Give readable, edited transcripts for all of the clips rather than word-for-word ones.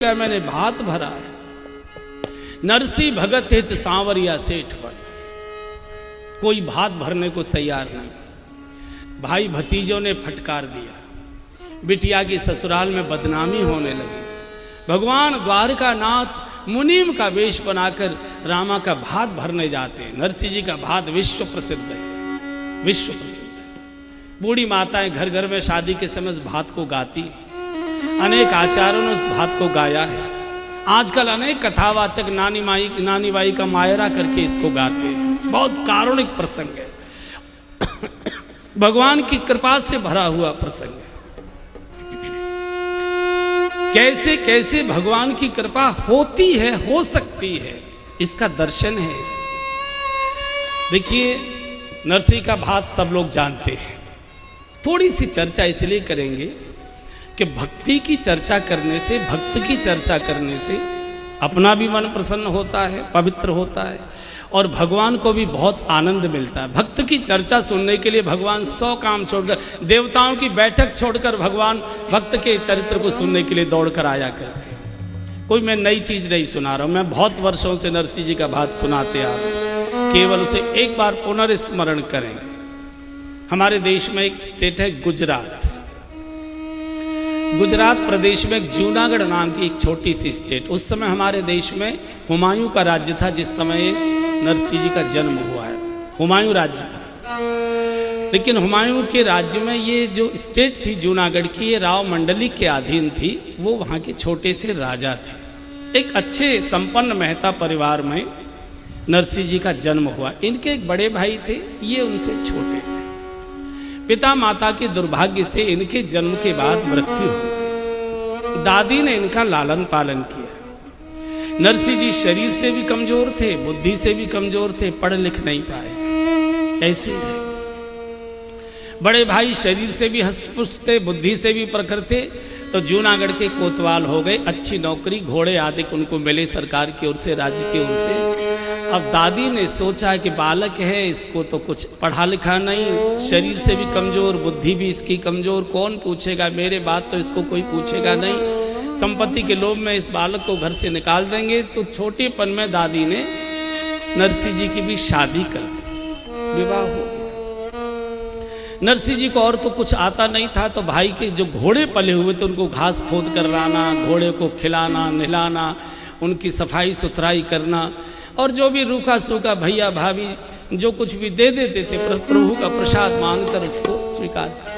का मैंने भात भरा है, नरसी भगत हित सांवरिया सेठ बन। कोई भात भरने को तैयार नहीं। भाई भतीजों ने फटकार दिया, बिटिया की ससुराल में बदनामी होने लगी। भगवान द्वारकानाथ मुनीम का वेश बनाकर रामा का भात भरने जाते हैं। नरसिंह जी का भात विश्व प्रसिद्ध है, विश्व प्रसिद्ध है। बूढ़ी माताएं घर घर में शादी के समय उस भात को गाती है। अनेक आचार्यों ने उस भात को गाया है। आजकल अनेक कथावाचक नानी बाई का मायरा करके इसको गाते हैं। बहुत कारुणिक प्रसंग है, भगवान की कृपा से भरा हुआ प्रसंग है। कैसे कैसे भगवान की कृपा होती है, हो सकती है, इसका दर्शन है। देखिए, नरसिंह का भात सब लोग जानते हैं। थोड़ी सी चर्चा इसलिए करेंगे कि भक्ति की चर्चा करने से, भक्त की चर्चा करने से अपना भी मन प्रसन्न होता है, पवित्र होता है, और भगवान को भी बहुत आनंद मिलता है। भक्त की चर्चा सुनने के लिए भगवान 100 काम छोड़कर, देवताओं की बैठक छोड़कर भगवान भक्त के चरित्र को सुनने के लिए दौड़ कर आया करते हैं। कोई मैं नई चीज नहीं सुना रहा हूं, मैं बहुत वर्षों से नरसिंह जी का भात सुनाते आ रहा हूं। केवल उसे एक बार पुनर्स्मरण करेंगे। हमारे देश में एक स्टेट है गुजरात। गुजरात प्रदेश में जूनागढ़ नाम की एक छोटी सी स्टेट। उस समय हमारे देश में हुमायूं का राज्य था, जिस समय नरसिंह जी का जन्म हुआ है। हुमायूं राज्य था, लेकिन हुमायूं के राज्य में ये जो स्टेट थी जूनागढ़ की, ये राव मंडली के अधीन थी। वो वहाँ के छोटे से राजा थे। एक अच्छे संपन्न मेहता परिवार में नरसिंह जी का जन्म हुआ। इनके एक बड़े भाई थे, ये उनसे छोटे थे। पिता माता के दुर्भाग्य से इनके जन्म के बाद मृत्यु हो गई। दादी ने इनका लालन पालन किया। नरसिंह जी शरीर से भी कमजोर थे, बुद्धि से भी कमजोर थे, पढ़ लिख नहीं पाए। ऐसे ही बड़े भाई शरीर से भी हष्टपुष्ट थे, बुद्धि से भी प्रखर थे, तो जूनागढ़ के कोतवाल हो गए। अच्छी नौकरी, घोड़े आदि उनको मिले सरकार की ओर से, राज्य की ओर से। अब दादी ने सोचा कि बालक है, इसको तो कुछ पढ़ा लिखा नहीं, शरीर से भी कमजोर, बुद्धि भी इसकी कमजोर, कौन पूछेगा मेरे बात, तो इसको कोई पूछेगा नहीं। संपत्ति के लोभ में इस बालक को घर से निकाल देंगे। तो छोटेपन में दादी ने नरसिंह जी की भी शादी कर दी, विवाह हो गया। नरसिंह जी को और तो कुछ आता नहीं था, तो भाई के जो घोड़े पले हुए थे उनको घास खोद कर लाना, घोड़े को खिलाना नहलाना, उनकी सफाई सुथराई करना, और जो भी रूखा सूखा भैया भाभी जो कुछ भी दे देते थे, प्रभु का प्रसाद मानकर उसको स्वीकार कर।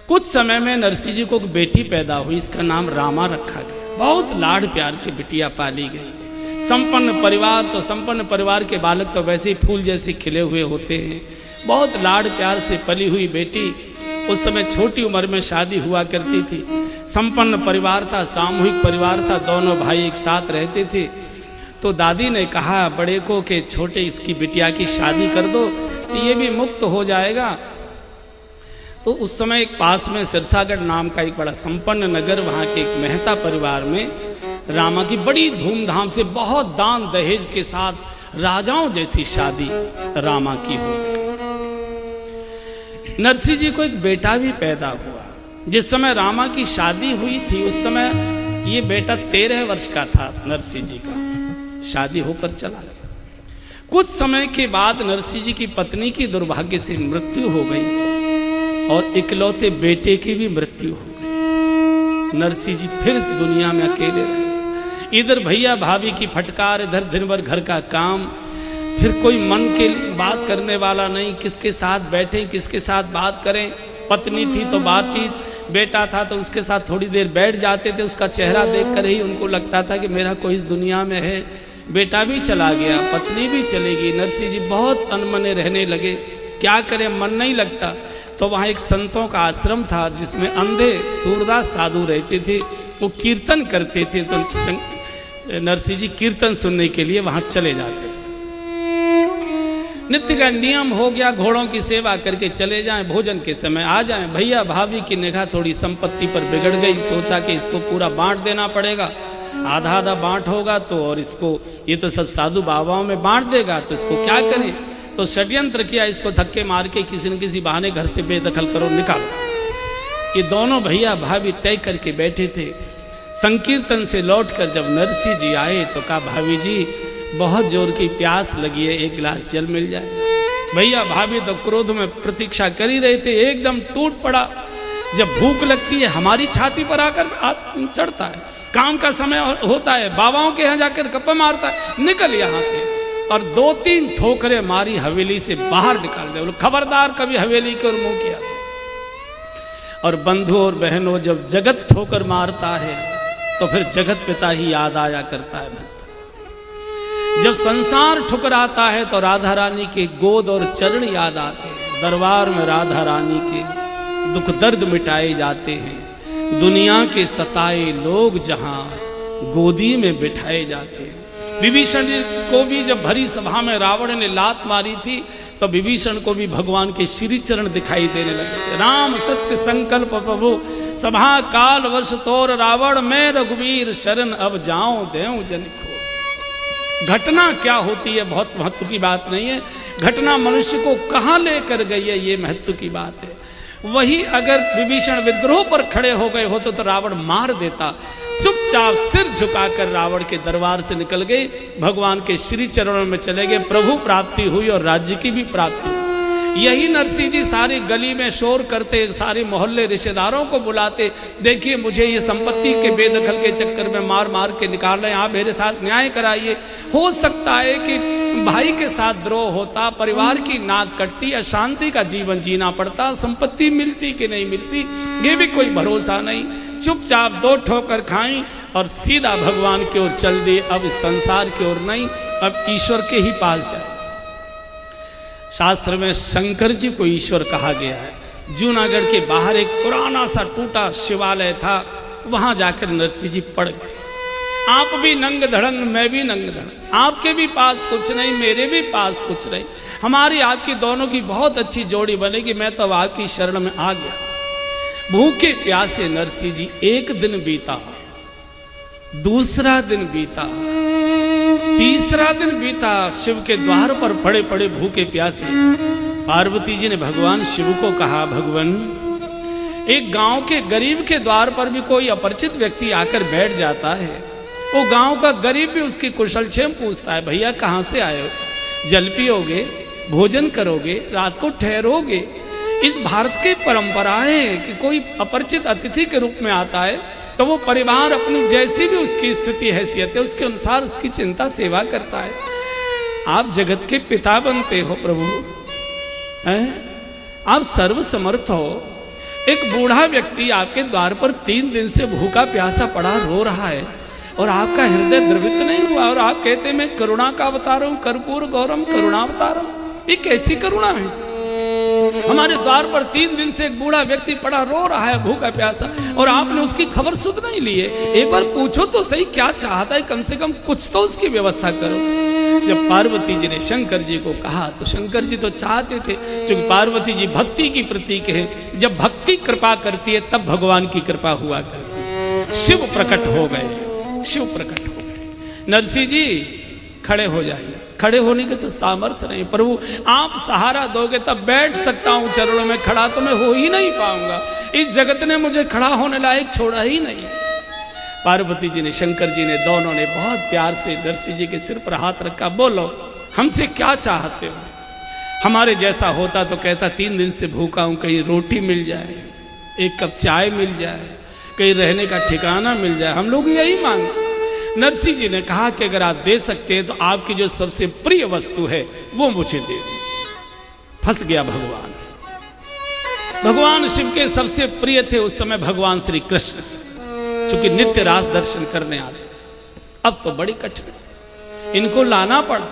कुछ समय में नरसिंह जी को एक बेटी पैदा हुई, इसका नाम रामा रखा गया। बहुत लाड प्यार से बिटिया पाली गई। संपन्न परिवार, तो संपन्न परिवार के बालक तो वैसे ही फूल जैसे खिले हुए होते हैं। बहुत लाड प्यार से पली हुई बेटी। उस समय छोटी उम्र में शादी हुआ करती थी। संपन्न परिवार था, सामूहिक परिवार था, दोनों भाई एक साथ रहते थे। तो दादी ने कहा बड़े को कि छोटे इसकी बिटिया की शादी कर दो, तो ये भी मुक्त हो जाएगा। तो उस समय एक पास में सिरसागढ़ नाम का एक बड़ा संपन्न नगर, वहाँ के एक मेहता परिवार में रामा की बड़ी धूमधाम से, बहुत दान दहेज के साथ राजाओं जैसी शादी रामा की हो गई। नरसिंह जी को एक बेटा भी पैदा हुआ। जिस समय रामा की शादी हुई थी, उस समय ये बेटा 13 वर्ष का था। नरसिंह जी का शादी होकर चला गया। कुछ समय के बाद नरसिंह जी की पत्नी की दुर्भाग्य से मृत्यु हो गई, और इकलौते बेटे की भी मृत्यु हो गई। नरसिंह जी फिर इस दुनिया में अकेले रहे। इधर भैया भाभी की फटकार, इधर दिन भर घर का काम, फिर कोई मन के बात करने वाला नहीं, किसके साथ बैठे, किसके साथ बात करें। पत्नी थी तो बातचीत, बेटा था तो उसके साथ थोड़ी देर बैठ जाते थे। उसका चेहरा देखकर ही उनको लगता था कि मेरा कोई इस दुनिया में है। बेटा भी चला गया, पत्नी भी चली गई। नरसिंह जी बहुत अनमने रहने लगे। क्या करें, मन नहीं लगता। तो वहाँ एक संतों का आश्रम था, जिसमें अंधे सूरदास साधु रहते थे। वो कीर्तन करते थे, तो नरसिंह जी कीर्तन सुनने के लिए वहाँ चले जाते थे। नित्य का नियम हो गया, घोड़ों की सेवा करके चले जाएं, भोजन के समय आ जाएं। भैया भाभी की निगाह थोड़ी संपत्ति पर बिगड़ गई। सोचा कि इसको पूरा बांट देना पड़ेगा, आधा आधा बांट होगा तो, और इसको ये तो सब साधु बाबाओं में बांट देगा, तो इसको क्या करें। तो षड्यंत्र किया, इसको धक्के मार के किसी न किसी बहाने घर से बेदखल करो, निकालो। ये दोनों भैया भाभी तय करके बैठे थे। संकीर्तन से लौटकर जब नरसिंह जी आए तो कहा भाभी जी बहुत जोर की प्यास लगी है, एक गिलास जल मिल जाए। भैया भाभी तो क्रोध में प्रतीक्षा कर ही रहे थे, एकदम टूट पड़ा। जब भूख लगती है हमारी छाती पर आकर चढ़ता है, काम का समय होता है, बाबाओं के यहाँ जाकर गप्पे मारता है, निकल यहाँ से। और 2-3 ठोकरें मारी, हवेली से बाहर निकाल दे, बोलो खबरदार कभी हवेली की ओर मुंह किया। और बंधु और बहनों, जब जगत ठोकर मारता है तो फिर जगत पिता ही याद आया करता है भक्त। जब संसार ठुकराता है तो राधा रानी के गोद और चरण याद आते हैं। दरबार में राधा रानी के दुख दर्द मिटाए जाते हैं, दुनिया के सताए लोग जहां गोदी में बिठाए जाते हैं। विभीषण को भी जब भरी सभा में रावण ने लात मारी थी तो विभीषण को भी भगवान के श्री चरण दिखाई देने लगे थे। राम सत्य संकल्प प्रभु सभा काल वर्ष तोर रावण, मैं रघुवीर शरण अब जाऊं देऊं जनिको। घटना क्या होती है बहुत महत्व की बात नहीं है, घटना मनुष्य को कहाँ लेकर गई है ये महत्व की बात है। वही अगर विभीषण विद्रोह पर खड़े हो गए होते तो रावण मार देता। चुपचाप सिर झुकाकर रावण के दरबार से निकल गए, भगवान के श्री चरणों में चले गए, प्रभु प्राप्ति हुई और राज्य की भी प्राप्ति हुई। यही नरसिंह जी सारी गली में शोर करते, सारे मोहल्ले रिश्तेदारों को बुलाते, देखिए मुझे ये संपत्ति के बेदखल के चक्कर में मार मार के निकाल रहे हैं, आप मेरे साथ न्याय कराइए। हो सकता है कि भाई के साथ द्रोह होता, परिवार की नाक कटती, अशांति का जीवन जीना पड़ता, संपत्ति मिलती कि नहीं मिलती ये भी कोई भरोसा नहीं। चुपचाप 2 ठोकर खाई और सीधा भगवान की ओर चल दिए। अब इस संसार की ओर नहीं, अब ईश्वर के ही पास जाए। शास्त्र में शंकर जी को ईश्वर कहा गया है। जूनागढ़ के बाहर एक पुराना सा टूटा शिवालय था, वहां जाकर नरसिंह जी पड़ गए। आप भी नंग धड़ंग, मैं भी नंग धड़ंग, आपके भी पास कुछ नहीं, मेरे भी पास कुछ नहीं, हमारी आपकी दोनों की बहुत अच्छी जोड़ी बनेगी। मैं तो आपकी शरण में आ गया। भूखे प्यासे नरसिंह जी, एक दिन बीता, दूसरा दिन बीता, तीसरा दिन बीता, शिव के द्वार पर पड़े पड़े भूखे प्यासे। पार्वती जी ने भगवान शिव को कहा, भगवान एक गांव के गरीब के द्वार पर भी कोई अपरिचित व्यक्ति आकर बैठ जाता है, वो गांव का गरीब भी उसकी कुशलक्षेम पूछता है, भैया कहाँ से आए हो, जल पियोगे, भोजन करोगे, रात को ठहरोगे। इस भारत की परंपरा है कि कोई अपरिचित अतिथि के रूप में आता है तो वो परिवार अपनी जैसी भी उसकी स्थिति हैसियत है उसके अनुसार उसकी चिंता सेवा करता है। आप जगत के पिता बनते हो प्रभु, हैं? आप सर्व समर्थ हो। एक बूढ़ा व्यक्ति आपके द्वार पर 3 दिन से भूखा प्यासा पड़ा रो रहा है और आपका हृदय द्रवित नहीं हुआ और आप कहते मैं करुणा का अवतार हूं, कर्पूर गौरम करुणावतारम। ये कैसी करुणा है? हमारे द्वार पर 3 दिन से एक बूढ़ा व्यक्ति पड़ा रो रहा है भूखा प्यासा और आपने उसकी खबर सुध नहीं ली है। एक बार पूछो तो सही क्या चाहता है, कम से कम कुछ तो उसकी व्यवस्था करो। जब पार्वती जी ने शंकर जी को कहा तो शंकर जी तो चाहते थे, क्योंकि पार्वती जी भक्ति की प्रतीक है, जब भक्ति कृपा करती है तब भगवान की कृपा हुआ करती है। शिव प्रकट हो गए, शिव प्रकट हो गए। नरसिंह जी खड़े हो जाइए। खड़े होने के तो सामर्थ्य नहीं, प्रभु आप सहारा दोगे तब बैठ सकता हूं चरणों में, खड़ा तो मैं हो ही नहीं पाऊंगा। इस जगत ने मुझे खड़ा होने लायक छोड़ा ही नहीं। पार्वती जी ने, शंकर जी ने, दोनों ने बहुत प्यार से नरसिंह जी के सिर पर हाथ रखा। बोलो हमसे क्या चाहते हो? हमारे जैसा होता तो कहता 3 दिन से भूखा हूं, कहीं रोटी मिल जाए, 1 कप चाय मिल जाए, कहीं रहने का ठिकाना मिल जाए, हम लोग यही मांगते। नरसिंह जी ने कहा कि अगर आप दे सकते हैं तो आपकी जो सबसे प्रिय वस्तु है वो मुझे दे दीजिए। फंस गया भगवान। भगवान शिव के सबसे प्रिय थे उस समय भगवान श्री कृष्ण, चूंकि नित्य रास दर्शन करने आते थे। अब तो बड़ी कठिन, इनको लाना पड़ा।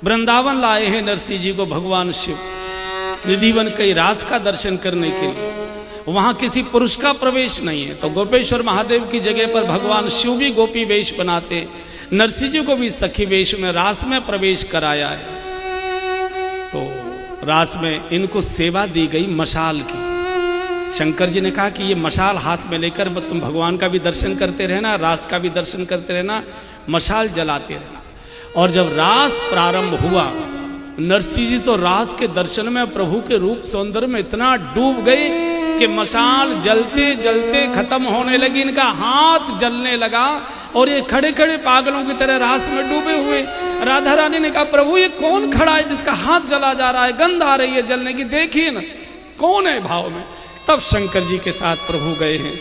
वृंदावन लाए हैं नरसिंह जी को भगवान शिव, निधिवन कई रास का दर्शन करने के लिए। वहां किसी पुरुष का प्रवेश नहीं है, तो गोपेश्वर महादेव की जगह पर भगवान शिव भी गोपी वेश बनाते, नरसिंह जी को भी सखी वेश में रास में प्रवेश कराया है। तो रास में इनको सेवा दी गई मशाल की। शंकर जी ने कहा कि ये मशाल हाथ में लेकर तुम भगवान का भी दर्शन करते रहना, रास का भी दर्शन करते रहना, मशाल जलाते रहना। और जब रास प्रारंभ हुआ, नरसिंह जी तो रास के दर्शन में प्रभु के रूप सौंदर्य में इतना डूब गए कि कि मशाल जलते जलते खत्म होने लगी, इनका हाथ जलने लगा और ये खड़े खड़े पागलों की तरह रास में डूबे हुए। राधा रानी ने कहा, प्रभु ये कौन खड़ा है जिसका हाथ जला जा रहा है, गंध आ रही है जलने की, देखिए ना कौन है भाव में। तब शंकर जी के साथ प्रभु गए हैं।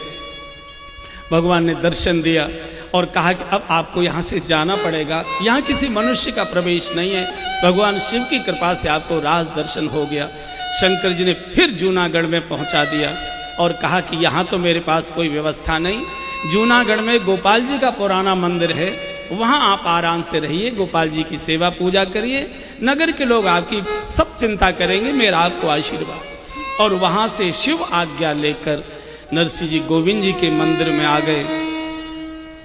भगवान ने दर्शन दिया और कहा कि अब आपको यहाँ से जाना पड़ेगा, यहाँ किसी मनुष्य का प्रवेश नहीं है। भगवान शिव की कृपा से आपको राज दर्शन हो गया। शंकर जी ने फिर जूनागढ़ में पहुँचा दिया और कहा कि यहाँ तो मेरे पास कोई व्यवस्था नहीं, जूनागढ़ में गोपाल जी का पुराना मंदिर है, वहाँ आप आराम से रहिए, गोपाल जी की सेवा पूजा करिए, नगर के लोग आपकी सब चिंता करेंगे, मेरा आपको आशीर्वाद। और वहाँ से शिव आज्ञा लेकर नरसिंह जी गोविंद जी के मंदिर में आ गए।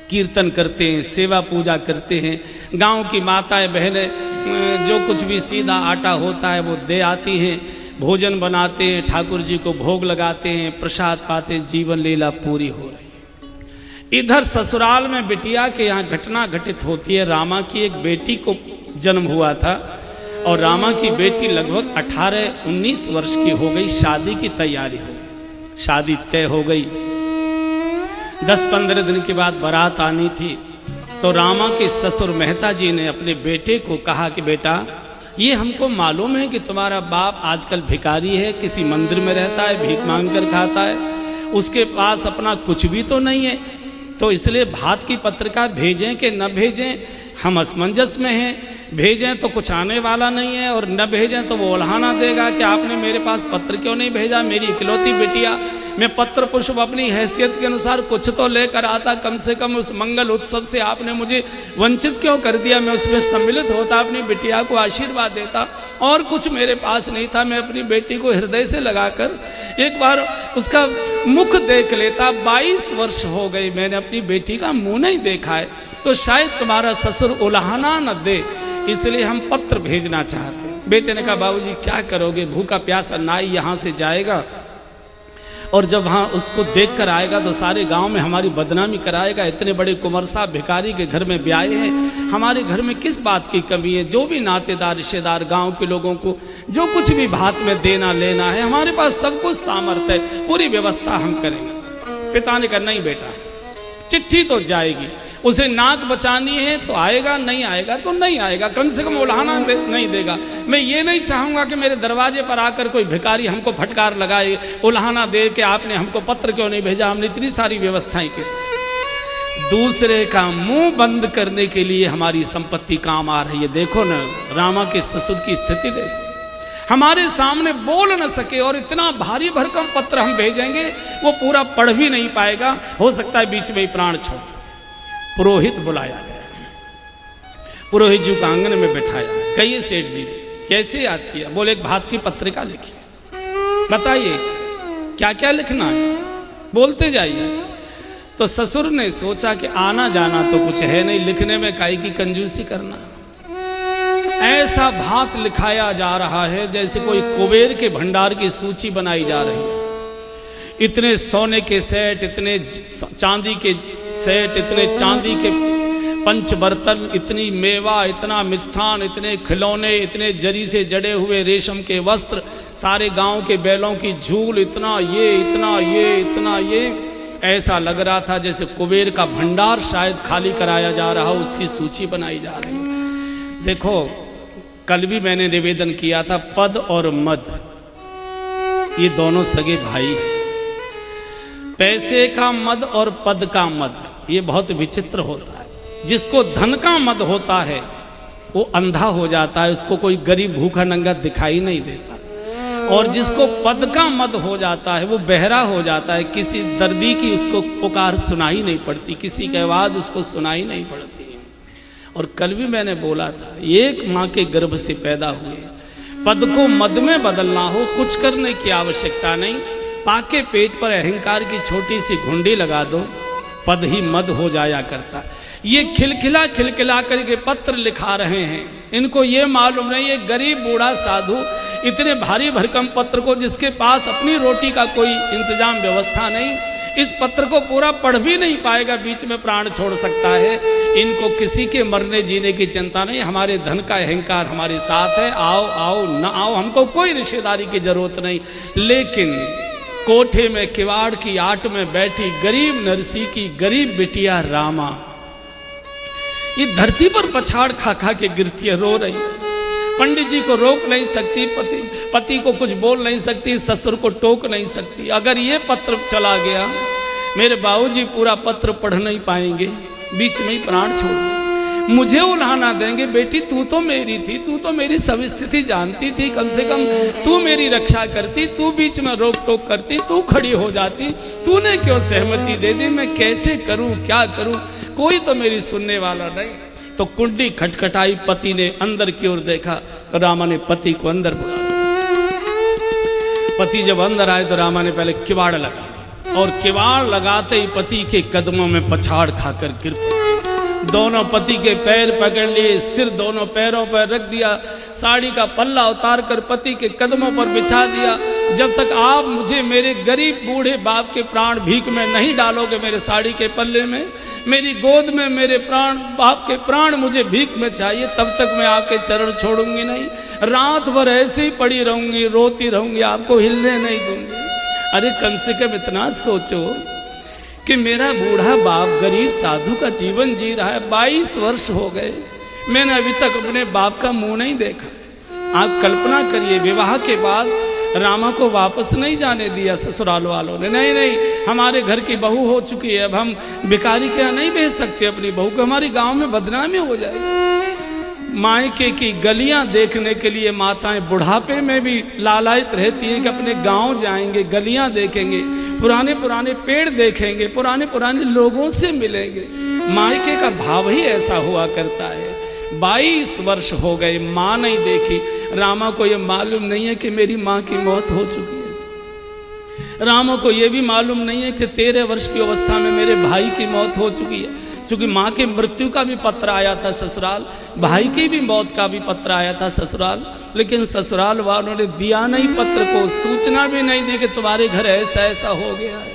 कीर्तन करते हैं, सेवा पूजा करते हैं। गांव की माताएं बहनें जो कुछ भी सीधा आटा होता है वो दे आती हैं, भोजन बनाते हैं, ठाकुर जी को भोग लगाते हैं, प्रसाद पाते हैं, जीवन लीला पूरी हो रही है। इधर ससुराल में बिटिया के यहाँ घटना घटित होती है। रामा की एक बेटी को जन्म हुआ था और रामा की बेटी लगभग 18-19 वर्ष की हो गई, शादी की तैयारी हो गई, शादी तय हो गई। 10-15 दिन के बाद बारात आनी थी, तो रामा के ससुर मेहता जी ने अपने बेटे को कहा कि बेटा ये हमको मालूम है कि तुम्हारा बाप आजकल भिखारी है, किसी मंदिर में रहता है, भीख मांग कर खाता है, उसके पास अपना कुछ भी तो नहीं है, तो इसलिए भात की पत्रिका भेजें कि न भेजें हम असमंजस में हैं, भेजें तो कुछ आने वाला नहीं है और न भेजें तो वो उल्हाना देगा कि आपने मेरे पास पत्र क्यों नहीं भेजा, मेरी इकलौती बिटिया, मैं पत्र पुष्प अपनी हैसियत के अनुसार कुछ तो लेकर आता, कम से कम उस मंगल उत्सव से आपने मुझे वंचित क्यों कर दिया, मैं उसमें सम्मिलित होता, अपनी बिटिया को आशीर्वाद देता, और कुछ मेरे पास नहीं था, मैं अपनी बेटी को हृदय से लगाकर एक बार उसका मुख देख लेता। 22 वर्ष हो गई मैंने अपनी बेटी का मुंह नहीं देखा है, तो शायद तुम्हारा ससुर उल्हाना न दे, इसलिए हम पत्र भेजना चाहते हैं। बेटे ने कहा बाबूजी क्या करोगे, भूखा प्यासा नाई यहाँ से जाएगा और जब वहाँ उसको देख कर आएगा तो सारे गांव में हमारी बदनामी कराएगा, इतने बड़े कुंवर साहब भिखारी के घर में ब्याहे हैं, हमारे घर में किस बात की कमी है, जो भी नातेदार रिश्तेदार गांव के लोगों को जो कुछ भी भात में देना लेना है हमारे पास सब कुछ सामर्थ्य है, पूरी व्यवस्था हम करेंगे। पिता ने कहा नहीं बेटा, चिट्ठी तो जाएगी, उसे नाक बचानी है तो आएगा, नहीं आएगा तो नहीं आएगा, कम से कम उल्हाना नहीं देगा। मैं ये नहीं चाहूँगा कि मेरे दरवाजे पर आकर कोई भिखारी हमको फटकार लगाए, उल्हाना दे के आपने हमको पत्र क्यों नहीं भेजा, हमने इतनी सारी व्यवस्थाएं की। दूसरे का मुंह बंद करने के लिए हमारी संपत्ति काम आ रही है। देखो ना रामा के ससुर की स्थिति देखो, हमारे सामने बोल न सके और इतना भारी भरकम पत्र हम भेजेंगे वो पूरा पढ़ भी नहीं पाएगा, हो सकता है बीच में ही प्राण छोड़। पुरोहित बुलाया गया, पुरोहित जी को आंगन में बैठाया, कहिए सेठ जी कैसे याद किया, बोले एक भात की पत्रिका लिखी, बताइए क्या क्या लिखना है, बोलते जाइए। तो ससुर ने सोचा कि आना जाना तो कुछ है नहीं, लिखने में काहे की कंजूसी करना। ऐसा भात लिखाया जा रहा है जैसे कोई कुबेर के भंडार की सूची बनाई जा रही है। इतने सोने के सेट, इतने चांदी के सेट, इतने चांदी के पंच बर्तन, इतनी मेवा, इतना मिष्ठान, इतने खिलौने, इतने जरी से जड़े हुए रेशम के वस्त्र, सारे गांव के बैलों की झूल, इतना ये इतना ये इतना ये, ऐसा लग रहा था जैसे कुबेर का भंडार शायद खाली कराया जा रहा हो, उसकी सूची बनाई जा रही है। देखो कल भी मैंने निवेदन किया था, पद और मद ये दोनों सगे भाई हैं। पैसे का मद और पद का मद ये बहुत विचित्र होता है। जिसको धन का मद होता है वो अंधा हो जाता है, उसको कोई गरीब भूखा नंगा दिखाई नहीं देता, और जिसको पद का मद हो जाता है वो बहरा हो जाता है, किसी दर्दी की उसको पुकार सुनाई नहीं पड़ती, किसी की आवाज़ उसको सुनाई नहीं पड़ती। और कल भी मैंने बोला था, एक माँ के गर्भ से पैदा हुए, पद को मद में बदलना हो कुछ करने की आवश्यकता नहीं, पाके पेट पर अहंकार की छोटी सी घुंडी लगा दो, पद ही मद हो जाया करता। ये खिलखिला खिलखिला करके पत्र लिखा रहे हैं, इनको ये मालूम नहीं, ये गरीब बूढ़ा साधु इतने भारी भरकम पत्र को, जिसके पास अपनी रोटी का कोई इंतजाम व्यवस्था नहीं, इस पत्र को पूरा पढ़ भी नहीं पाएगा, बीच में प्राण छोड़ सकता है। इनको किसी के मरने जीने की चिंता नहीं, हमारे धन का अहंकार हमारे साथ है, आओ आओ न आओ, हमको कोई रिश्तेदारी की जरूरत नहीं। लेकिन कोठे में किवाड़ की आट में बैठी गरीब नरसी की गरीब बिटिया रामा ये धरती पर पछाड़ खा खा के गिरती है, रो रही है। पंडित जी को रोक नहीं सकती, पति को कुछ बोल नहीं सकती, ससुर को टोक नहीं सकती। अगर ये पत्र चला गया, मेरे बाबूजी पूरा पत्र पढ़ नहीं पाएंगे, बीच में ही प्राण छोड़ देंगे, मुझे उल्हाना देंगे। बेटी तू तो मेरी थी, तू तो मेरी सब स्थिति जानती थी, कम से कम तू मेरी रक्षा करती, तू बीच में रोक टोक करती, तू खड़ी हो जाती, तूने क्यों सहमति दे दी? मैं कैसे करूं, क्या करूं? कोई तो मेरी सुनने वाला नहीं। तो कुंडी खटखटाई, पति ने अंदर की ओर देखा तो रामा ने पति को अंदर बुला लिया। पति जब अंदर आए तो रामा ने पहले किवाड़ लगा लिया और किवाड़ लगाते ही पति के कदमों में पछाड़ खाकर गिर पड़े। दोनों पति के पैर पकड़ लिए, सिर दोनों पैरों पर रख दिया, साड़ी का पल्ला उतार कर पति के कदमों पर बिछा दिया। जब तक आप मुझे मेरे गरीब बूढ़े बाप के प्राण भीख में नहीं डालोगे, मेरे साड़ी के पल्ले में, मेरी गोद में मेरे प्राण बाप के प्राण मुझे भीख में चाहिए, तब तक मैं आपके चरण छोड़ूंगी नहीं। रात भर ऐसे ही पड़ी रहूंगी, रोती रहूंगी, आपको हिलने नहीं दूंगी। अरे कम से कम इतना सोचो कि मेरा बूढ़ा बाप गरीब साधु का जीवन जी रहा है, 22 वर्ष हो गए, मैंने अभी तक अपने बाप का मुंह नहीं देखा। आप कल्पना करिए, विवाह के बाद रामा को वापस नहीं जाने दिया ससुराल वालों ने। नहीं नहीं, हमारे घर की बहू हो चुकी है, अब हम भिखारी के यहाँ नहीं भेज सकते अपनी बहू को, हमारी गांव में बदनामी हो जाएगी। मायके की गलियां देखने के लिए माताएं बुढ़ापे में भी लालायित रहती हैं कि अपने गांव जाएंगे, गलियां देखेंगे, पुराने पुराने पेड़ देखेंगे, पुराने पुराने लोगों से मिलेंगे। मायके का भाव ही ऐसा हुआ करता है। 22 वर्ष हो गए, माँ नहीं देखी। रामा को यह मालूम नहीं है कि मेरी माँ की मौत हो चुकी है। रामा को यह भी मालूम नहीं है कि 13 वर्ष की अवस्था में मेरे भाई की मौत हो चुकी है। क्योंकि माँ के मृत्यु का भी पत्र आया था ससुराल, भाई की भी मौत का भी पत्र आया था ससुराल, लेकिन ससुराल वालों ने दिया नहीं पत्र को, सूचना भी नहीं दी कि तुम्हारे घर ऐसा ऐसा हो गया है।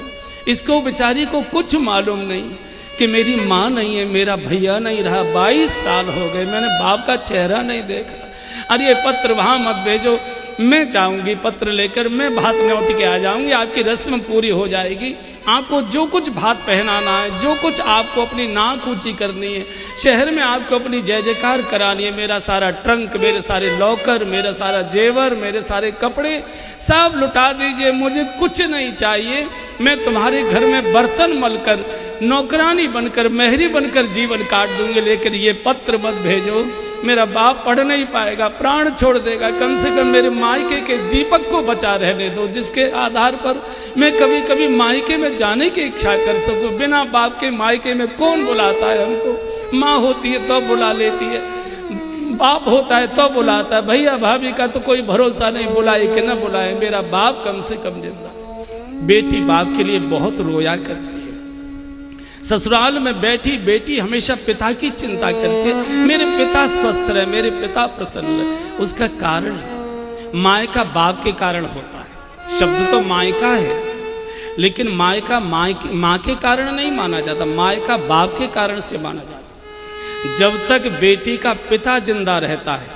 इसको बेचारी को कुछ मालूम नहीं कि मेरी माँ नहीं है, मेरा भैया नहीं रहा, 22 साल हो गए, मैंने बाप का चेहरा नहीं देखा। अरे ये पत्र वहाँ मत भेजो, मैं जाऊंगी पत्र लेकर, मैं भात न्योती के आ जाऊंगी, आपकी रस्म पूरी हो जाएगी। आपको जो कुछ भात पहनाना है, जो कुछ आपको अपनी नाक ऊंची करनी है, शहर में आपको अपनी जय जयकार करानी है, मेरा सारा ट्रंक, मेरे सारे लॉकर, मेरा सारा जेवर, मेरे सारे कपड़े सब लुटा दीजिए, मुझे कुछ नहीं चाहिए। मैं तुम्हारे घर में बर्तन मलकर, नौकरानी बनकर, मेहरी बनकर जीवन काट दूंगी, लेकिन ये पत्र मत भेजो, मेरा बाप पढ़ नहीं पाएगा, प्राण छोड़ देगा। कम से कम मेरे मायके के दीपक को बचा रहने दो, जिसके आधार पर मैं कभी कभी मायके में जाने की इच्छा कर सकूं। बिना बाप के मायके में कौन बुलाता है हमको? माँ होती है तो बुला लेती है, बाप होता है तो बुलाता है, भैया भाभी का तो कोई भरोसा नहीं, बुलाए कि न बुलाए, मेरा बाप कम से कम जिंदा। बेटी बाप के लिए बहुत रोया करती है। ससुराल में बैठी बेटी हमेशा पिता की चिंता करती है, मेरे पिता स्वस्थ रहे, मेरे पिता प्रसन्न रहे। उसका कारण मायका बाप के कारण होता है। शब्द तो मायका है, लेकिन मायका माँ के कारण नहीं माना जाता, मायका बाप के कारण से माना जाता। जब तक बेटी का पिता जिंदा रहता है,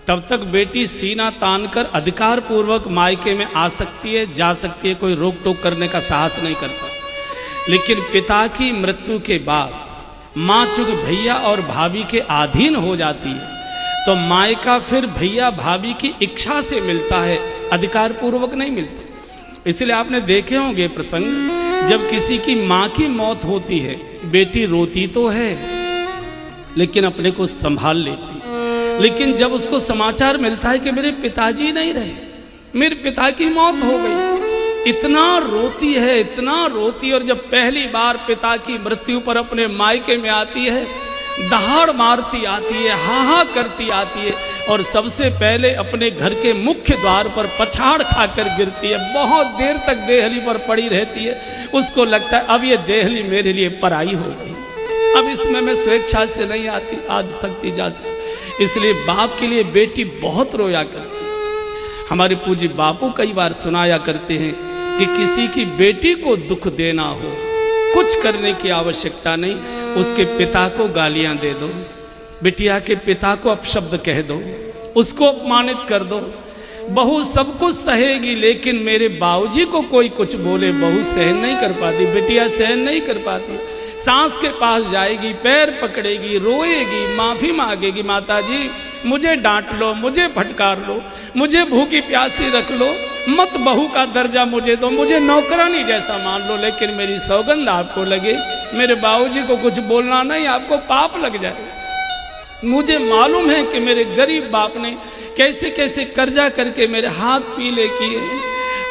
तब तक बेटी सीना तान कर अधिकार पूर्वक मायके में आ सकती है, जा सकती है, कोई रोक टोक करने का साहस नहीं करता। लेकिन पिता की मृत्यु के बाद माँ चूंकि भैया और भाभी के अधीन हो जाती है, तो मायका फिर भैया भाभी की इच्छा से मिलता है, अधिकार पूर्वक नहीं मिलता। इसलिए आपने देखे होंगे प्रसंग, जब किसी की माँ की मौत होती है, बेटी रोती तो है लेकिन अपने को संभाल लेती है। लेकिन जब उसको समाचार मिलता है कि मेरे पिताजी नहीं रहे, मेरे पिता की मौत हो गई, इतना रोती है, इतना रोती। और जब पहली बार पिता की मृत्यु पर अपने मायके में आती है, दहाड़ मारती आती है, हाँ करती आती है, और सबसे पहले अपने घर के मुख्य द्वार पर पछाड़ खाकर गिरती है। बहुत देर तक देहली पर पड़ी रहती है। उसको लगता है अब ये देहली मेरे लिए पराई हो गई, अब इसमें मैं स्वेच्छा से नहीं आ सकती जा सकती। इसलिए बाप के लिए बेटी बहुत रोया करती है। हमारे पूज्य बापू कई बार सुनाया करते हैं कि किसी की बेटी को दुख देना हो, कुछ करने की आवश्यकता नहीं, उसके पिता को गालियां दे दो, बिटिया के पिता को अपशब्द कह दो, उसको अपमानित कर दो, बहू सब कुछ सहेगी, लेकिन मेरे बाबूजी को कोई कुछ बोले बहू सहन नहीं कर पाती, बिटिया सहन नहीं कर पाती। सास के पास जाएगी, पैर पकड़ेगी, रोएगी, माफ़ी मांगेगी, माता जी मुझे डांट लो, मुझे फटकार लो, मुझे भूखी प्यासी रख लो, मत बहू का दर्जा मुझे दो, मुझे नौकरानी जैसा मान लो, लेकिन मेरी सौगंध आपको लगे मेरे बाबूजी को कुछ बोलना नहीं, आपको पाप लग जाए। मुझे मालूम है कि मेरे गरीब बाप ने कैसे कैसे कर्जा करके मेरे हाथ पीले किए।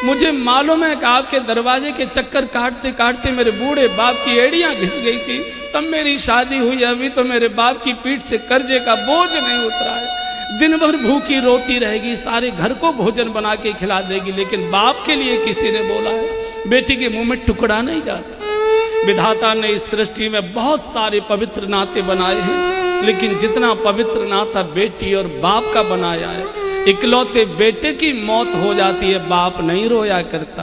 मुझे मालूम है कि आपके दरवाजे के चक्कर काटते काटते मेरे बूढ़े बाप की एड़ियां घिस गई थी, तब मेरी शादी हुई। अभी तो मेरे बाप की पीठ से कर्जे का बोझ नहीं उतरा है। दिन भर भूखी रोती रहेगी, सारे घर को भोजन बना के खिला देगी, लेकिन बाप के लिए किसी ने बोला है बेटी के मुंह में टुकड़ा नहीं जाता। विधाता ने इस सृष्टि में बहुत सारे पवित्र नाते बनाए हैं, लेकिन जितना पवित्र नाता बेटी और बाप का बनाया है, इकलौते बेटे की मौत हो जाती है, बाप नहीं रोया करता,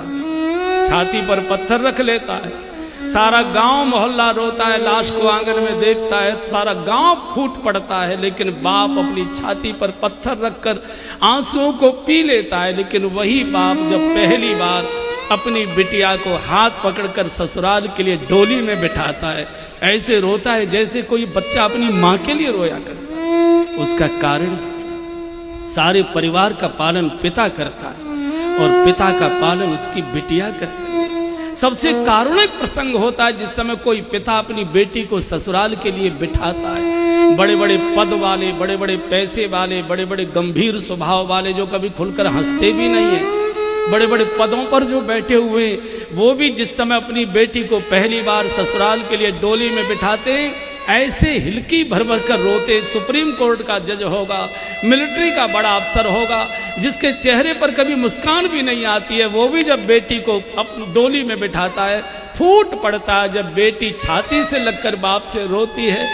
छाती पर पत्थर रख लेता है। सारा गांव मोहल्ला रोता है, लाश को आंगन में देखता है, सारा गांव फूट पड़ता है, लेकिन बाप अपनी छाती पर पत्थर रखकर आंसुओं को पी लेता है। लेकिन वही बाप जब पहली बार अपनी बिटिया को हाथ पकड़कर ससुराल के लिए डोली में बिठाता है, ऐसे रोता है जैसे कोई बच्चा अपनी माँ के लिए रोया करता है। उसका कारण सारे परिवार का पालन पिता करता है और पिता का पालन उसकी बिटिया करती है। सबसे कारुणिक प्रसंग होता है जिस समय कोई पिता अपनी बेटी को ससुराल के लिए बिठाता है। बड़े बड़े पद वाले, बड़े बड़े पैसे वाले, बड़े बड़े गंभीर स्वभाव वाले, जो कभी खुलकर हंसते भी नहीं है, बड़े बड़े पदों पर जो बैठे हुए, वो भी जिस समय अपनी बेटी को पहली बार ससुराल के लिए डोली में बिठाते ऐसे हिलकी भर भर कर रोते। सुप्रीम कोर्ट का जज होगा, मिलिट्री का बड़ा अफसर होगा, जिसके चेहरे पर कभी मुस्कान भी नहीं आती है, वो भी जब बेटी को अपनी डोली में बिठाता है फूट पड़ता है। जब बेटी छाती से लगकर बाप से रोती है,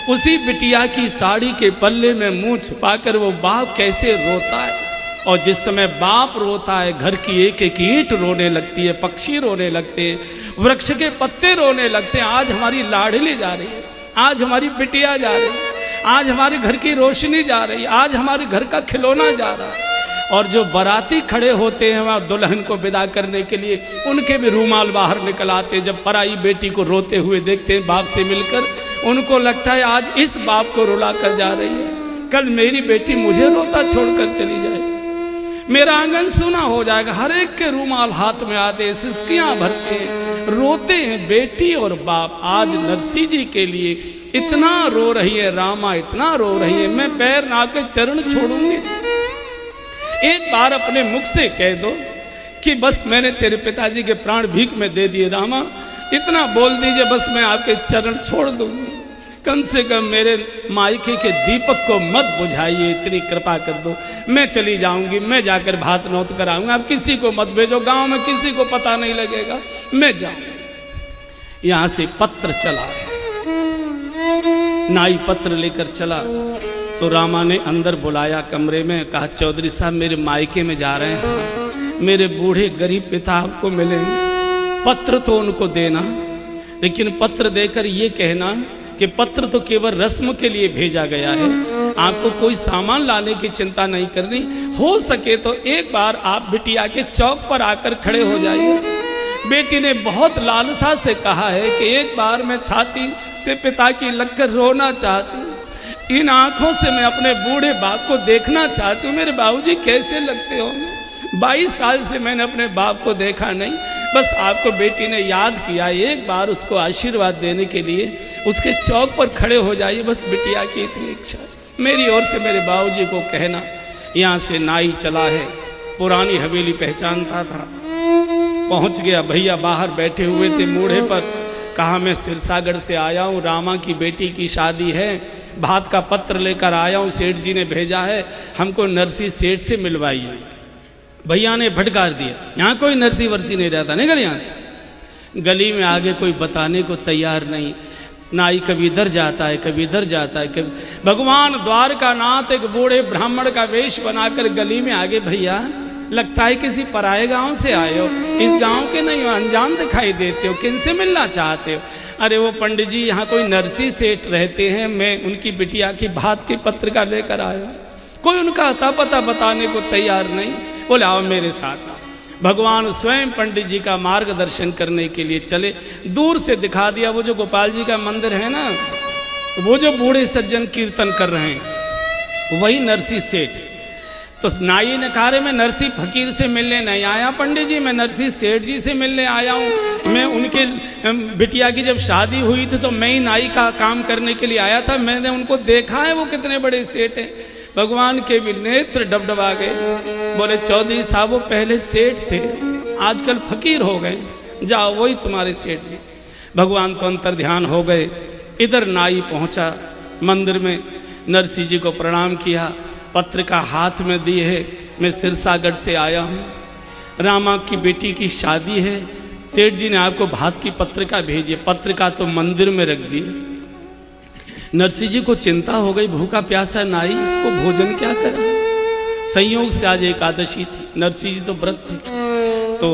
उसी बिटिया की साड़ी के पल्ले में मुंह छुपाकर वो बाप कैसे रोता है। और जिस समय बाप रोता है, घर की एक एक ईंट रोने लगती है, पक्षी रोने लगते हैं, वृक्ष के पत्ते रोने लगते हैं। आज हमारी लाडली जा रही है, आज हमारी बिटिया जा रही है, आज हमारे घर की रोशनी जा रही है, आज हमारे घर का खिलौना जा रहा है। और जो बाराती खड़े होते हैं वहाँ दुल्हन को विदा करने के लिए, उनके भी रूमाल बाहर निकल आते। जब पराई बेटी को रोते हुए देखते हैं बाप से मिलकर, उनको लगता है आज इस बाप को रुला कर जा रही है, कल मेरी बेटी मुझे रोता छोड़कर चली जाए, मेरा आंगन सूना हो जाएगा। हर एक के रूमाल हाथ में आते, सिसकियां भरते हैं, रोते हैं बेटी और बाप। आज नरसी जी के लिए इतना रो रही है रामा, इतना रो रही है, मैं पैर ना के चरण छोड़ूंगी। एक बार अपने मुख से कह दो कि बस मैंने तेरे पिताजी के प्राण भीख में दे दिए रामा, इतना बोल दीजिए बस मैं आपके चरण छोड़ दूंगी। कम से कम मेरे मायके के दीपक को मत बुझाइए, इतनी कृपा कर दो, मैं चली जाऊंगी, मैं जाकर भात नौत कराऊंगा, आप किसी को मत भेजो, गांव में किसी को पता नहीं लगेगा, मैं जाऊंगी। यहां से पत्र चला, नाई पत्र लेकर चला तो रामा ने अंदर बुलाया कमरे में, कहा चौधरी साहब मेरे मायके में जा रहे हैं, मेरे बूढ़े गरीब पिता आपको मिलेंगे, पत्र तो उनको देना, लेकिन पत्र देकर ये कहना कि पत्र तो केवल रस्म के लिए भेजा गया है, आपको कोई सामान लाने की चिंता नहीं करनी, हो सके तो एक बार आप बिटिया के चौक पर आकर खड़े हो जाइए। बेटी ने बहुत लालसा से कहा है कि एक बार मैं छाती से पिता की लगकर रोना चाहती हूँ, इन आंखों से मैं अपने बूढ़े बाप को देखना चाहती हूँ, मेरे बाबूजी कैसे लगते होंगे, 22 साल से मैंने अपने बाप को देखा नहीं, बस आपको बेटी ने याद किया, एक बार उसको आशीर्वाद देने के लिए उसके चौक पर खड़े हो जाइए, बस बिटिया की इतनी इच्छा है, मेरी ओर से मेरे बाबूजी को कहना। यहाँ से नाई चला है, पुरानी हवेली पहचानता था, पहुँच गया, भैया बाहर बैठे हुए थे मूढ़े पर, कहा मैं सिरसागढ़ से आया हूँ, रामा की बेटी की शादी है, भात का पत्र लेकर आया हूँ, सेठ जी ने भेजा है, हमको नरसी सेठ से मिलवाइए। भैया ने भटकार दिया, यहाँ कोई नरसी वर्सी नहीं रहता, निकल यहाँ से। गली में आगे कोई बताने को तैयार नहीं, नाई कभी इधर जाता है, कभी इधर जाता है, कभी भगवान द्वारकानाथ एक बूढ़े ब्राह्मण का वेश बनाकर गली में आगे, भैया लगता है किसी पराए गांव से आए हो, इस गांव के नहीं हो, अनजान दिखाई देते हो, किनसे मिलना चाहते हो? अरे वो पंडित जी यहाँ कोई नरसी सेठ रहते हैं, मैं उनकी बिटिया की भात की पत्रिका लेकर आया। कोई उनका अता पता बताने को तैयार नहीं। बोले आओ मेरे साथ आओ। भगवान स्वयं पंडित जी का मार्गदर्शन करने के लिए चले। दूर से दिखा दिया वो जो गोपाल जी का मंदिर है ना, वो जो बूढ़े सज्जन कीर्तन कर रहे हैं वही नरसी सेठ। तो नाई ने कहा, मैं नरसी फकीर से मिलने नहीं आया पंडित जी, मैं नरसी सेठ जी से मिलने आया हूँ। मैं उनके बिटिया की जब शादी हुई थी तो मैं ही नाई का काम करने के लिए आया था, मैंने उनको देखा है वो कितने बड़े सेठ हैं। भगवान के भी नेत्र डबडबा गए। बोले चौधरी साहब वो पहले सेठ थे, आजकल फकीर हो गए, जाओ वही तुम्हारे सेठ जी। भगवान तो अंतर ध्यान हो गए। इधर नाई पहुंचा मंदिर में, नरसिंह जी को प्रणाम किया, पत्रिका हाथ में दी है, मैं सिरसागढ़ से आया हूँ, रामा की बेटी की शादी है, सेठ जी ने आपको भात की पत्रिका भेजी। पत्रिका तो मंदिर में रख दी। नरसिंह जी को चिंता हो गई, भूखा प्यासा नाई, इसको भोजन क्या करें। संयोग से आज एकादशी थी, नरसिंह जी तो व्रत थे। तो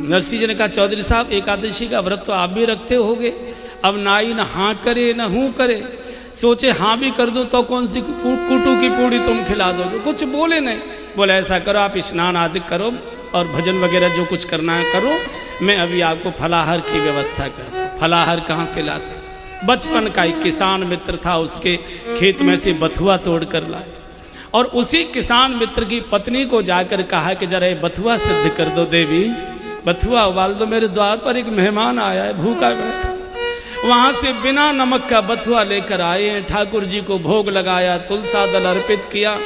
नरसिंह जी ने कहा चौधरी साहब एकादशी का व्रत तो आप भी रखते होगे। अब नाई न हाँ करे न हूँ करे, सोचे हाँ भी कर दो तो कौन सी कुटू की पूड़ी तुम खिला दोगे। कुछ बोले नहीं, बोले ऐसा करो आप स्नान आदि करो और भजन वगैरह जो कुछ करना है करो, मैं अभी आपको फलाहार की व्यवस्था कर। फलाहार कहाँ से लाते, बचपन का एक किसान मित्र था, उसके खेत में से बथुआ तोड़ कर लाए और उसी किसान मित्र की पत्नी को जाकर कहा कि जरा ये बथुआ सिद्ध कर दो देवी, बथुआ उबाल दो, मेरे द्वार पर एक मेहमान आया है भूखा बैठा। वहाँ से बिना नमक का बथुआ लेकर आए हैं, ठाकुर जी को भोग लगाया, तुलसा दल अर्पित किया।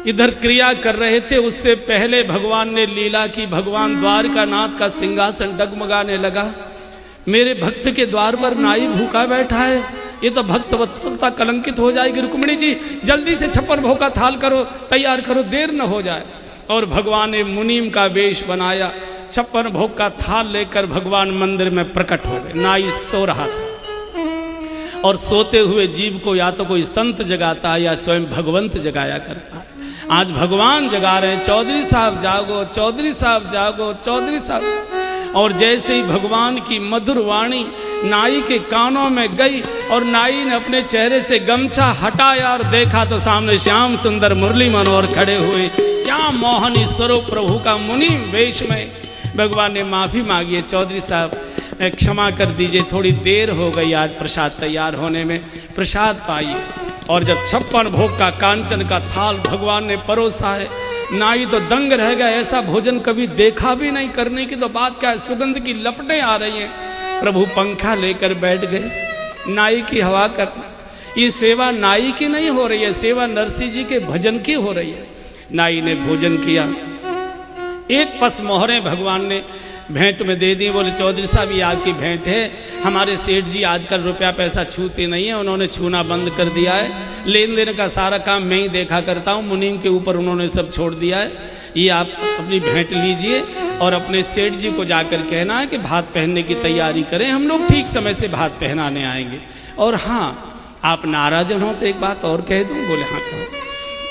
इधर क्रिया कर रहे थे, उससे पहले भगवान ने लीला की। भगवान द्वारकानाथ का सिंहासन डगमगाने लगा। मेरे भक्त के द्वार पर नाई भूखा बैठा है, ये तो भक्त वत्सलता कलंकित हो जाएगी। रुक्मिणी जी जल्दी से 56 भोग का थाल करो, तैयार करो, देर न हो जाए। और भगवान ने मुनीम का वेश बनाया, 56 भोग का थाल लेकर भगवान मंदिर में प्रकट हो गए। नाई सो रहा था और सोते हुए जीव को या तो कोई संत जगाता है या स्वयं भगवंत जगाया करता है। आज भगवान जगा रहे हैं, चौधरी साहब जागो, चौधरी साहब जागो, चौधरी साहब। और जैसे ही भगवान की मधुर वाणी नाई के कानों में गई और नाई ने अपने चेहरे से गमछा हटाया और देखा तो सामने श्याम सुंदर मुरली मनोहर खड़े हुए। क्या मोहनी स्वरूप प्रभु का मुनि वेश में। भगवान ने माफ़ी मांगी है, चौधरी साहब क्षमा कर दीजिए, थोड़ी देर हो गई आज प्रसाद तैयार होने में, प्रसाद पाइए। और जब 56 भोग का कांचन का थाल भगवान ने परोसा है, नाई तो दंग रह गया, ऐसा भोजन कभी देखा भी नहीं, करने की तो बात क्या है, सुगंध की लपटें आ रही हैं। प्रभु पंखा लेकर बैठ गए, नाई की हवा कर। ये सेवा नाई की नहीं हो रही है, सेवा नरसिंह जी के भजन की हो रही है। नाई ने भोजन किया, एक पस मोहरें भगवान ने भेंट में दे दी। बोले चौधरी साहब ये आपकी भेंट है, हमारे सेठ जी आजकल रुपया पैसा छूते नहीं है, उन्होंने छूना बंद कर दिया है, लेन देन का सारा काम मैं ही देखा करता हूँ, मुनीम के ऊपर उन्होंने सब छोड़ दिया है। ये आप अपनी भेंट लीजिए और अपने सेठ जी को जाकर कहना है कि भात पहनने की तैयारी करें, हम लोग ठीक समय से भात पहनाने आएंगे। और हाँ आप नाराज हो तो एक बात और कह दूँ। बोले हाँ कहो।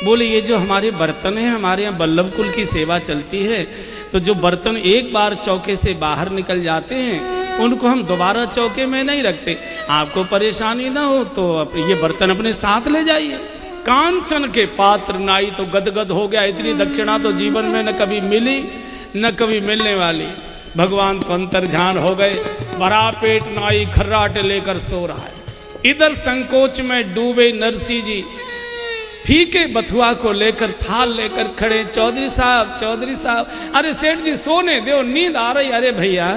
बोले ये जो हमारे बर्तन हैं, हमारे यहाँ बल्लभ कुल की सेवा चलती है, तो जो बर्तन एक बार चौके से बाहर निकल जाते हैं उनको हम दोबारा चौके में नहीं रखते। आपको परेशानी ना हो तो ये बर्तन अपने साथ ले जाइए। कांचन के पात्र नाई तो गदगद हो गया, इतनी दक्षिणा तो जीवन में न कभी मिली न कभी मिलने वाली। भगवान तो अंतर ध्यान हो गए, भरा पेट नाई खर्राटे लेकर सो रहा है। इधर संकोच में डूबे नरसिंह जी फीके बथुआ को लेकर थाल लेकर खड़े। चौधरी साहब, चौधरी साहब, अरे सेठ जी सोने दो, नींद आ रही। अरे भैया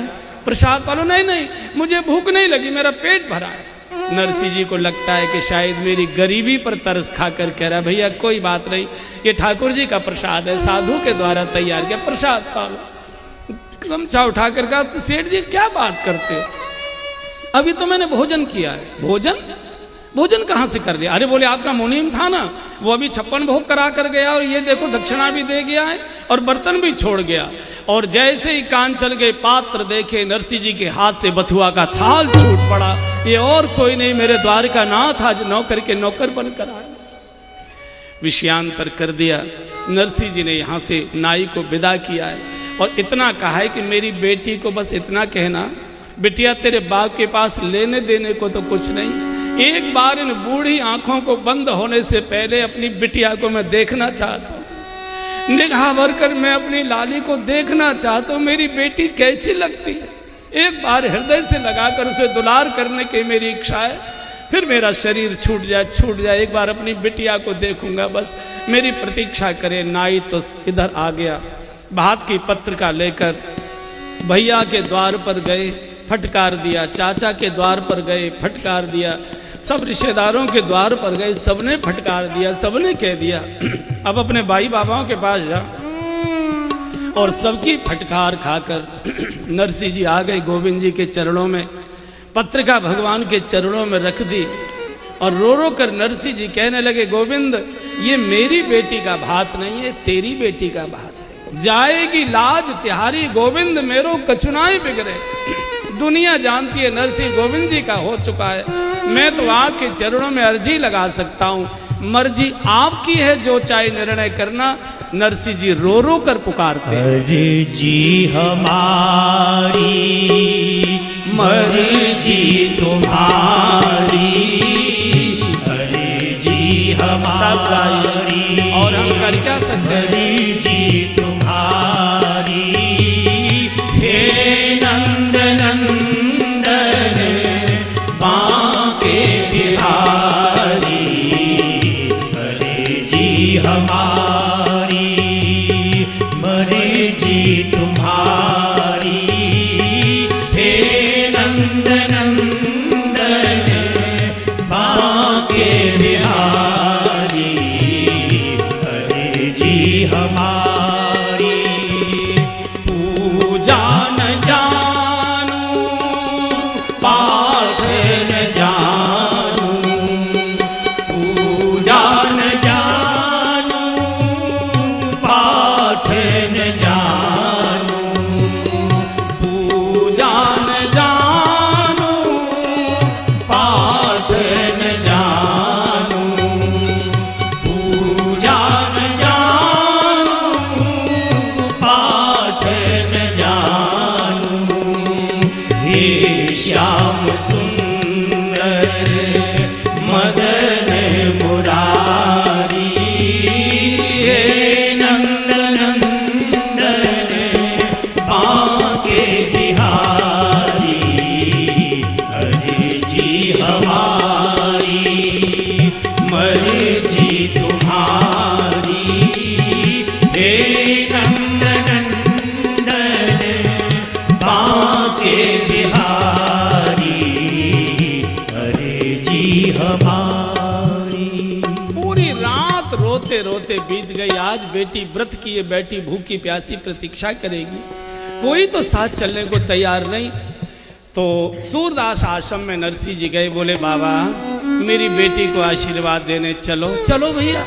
प्रसाद पालो। नहीं नहीं मुझे भूख नहीं लगी, मेरा पेट भरा है। नरसिंह जी को लगता है कि शायद मेरी गरीबी पर तरस खाकर कह रहा, भैया कोई बात नहीं, ये ठाकुर जी का प्रसाद है, साधु के द्वारा तैयार किया, प्रसाद पालो। गमछा उठाकर कहा, तो सेठ जी क्या बात करते हो, अभी तो मैंने भोजन किया है। भोजन भोजन कहाँ से कर दिया? अरे बोले आपका मुनीम था ना, वो अभी 56 भोग करा कर गया और ये देखो दक्षिणा भी दे गया है और बर्तन भी छोड़ गया। और जैसे ही कांचन के पात्र देखे, नरसिंह जी के हाथ से बथुआ का थाल छूट पड़ा। ये और कोई नहीं, मेरे द्वारकानाथ आज नौकर के नौकर बनकर आए। विषयांतर कर दिया। नरसिंह जी ने यहाँ से नाई को विदा किया है और इतना कहा है कि मेरी बेटी को बस इतना कहना, बिटिया तेरे बाप के पास लेने देने को तो कुछ नहीं, एक बार इन बूढ़ी आंखों को बंद होने से पहले अपनी बिटिया को मैं देखना चाहता हूँ। निगाह भरकर मैं अपनी लाली को देखना चाहता हूँ, मेरी बेटी कैसी लगती है। एक बार हृदय से लगाकर उसे दुलार करने की मेरी इच्छा है। फिर मेरा शरीर छूट जाए, एक बार अपनी बिटिया को देखूंगा, बस मेरी प्रतीक्षा करे। नाई तो इधर आ गया, भात की पत्रिका लेकर भैया के द्वार पर गए, फटकार दिया। चाचा के द्वार पर गए, फटकार दिया। सब रिश्तेदारों के द्वार पर गए, सबने फटकार दिया। सबने कह दिया अब अपने भाई बाबाओं के पास जा। और सबकी फटकार खाकर नरसिंह जी आ गए गोविंद जी के चरणों में, पत्रिका भगवान के चरणों में रख दी और रो रो कर नरसिंह जी कहने लगे, गोविंद ये मेरी बेटी का भात नहीं है, तेरी बेटी का भात है। जाएगी लाज तिहारी गोविंद मेरो कचुनाई बिगड़े। दुनिया जानती है नरसिंह गोविंद जी का हो चुका है। मैं तो आपके चरणों में अर्जी लगा सकता हूँ, मर्जी आपकी है, जो चाहे निर्णय करना। नरसिंह जी रो रो कर पुकारते, अर्जी हमारी मर्जी तुम्हारी, अर्जी हमारी और हम कर क्या सकते हैं। मर्जी तुम्हारी हे नंद नंदन बांके बिहारी, अर्जी हमारी मर्जी तुम्हारी हे नंद नंदन बांके बिहारी, अर्जी हमारी। पूजा न जानू पाठ न जानू, पूजा न जानू पाठ न जानू, पूजा न जानू पाठ न जानू, पूजा न जानू पाठ न जानू। हे श्याम सुंदर मदन मुरारी, हे नंद नंदन बांके बिहारी, अर्जी हमारी मर्जी तुम्हारी हे नंद नंदन बांके बिहारी, अर्जी हमारी। पूरी रात रोते रोते बीत गई। आज बेटी व्रत किए बैठी भूखी प्यासी प्रतीक्षा करेगी, कोई तो साथ चलने को तैयार नहीं। तो सूरदास आश्रम में नरसिंह जी गए, बोले बाबा मेरी बेटी को आशीर्वाद देने चलो। चलो भैया,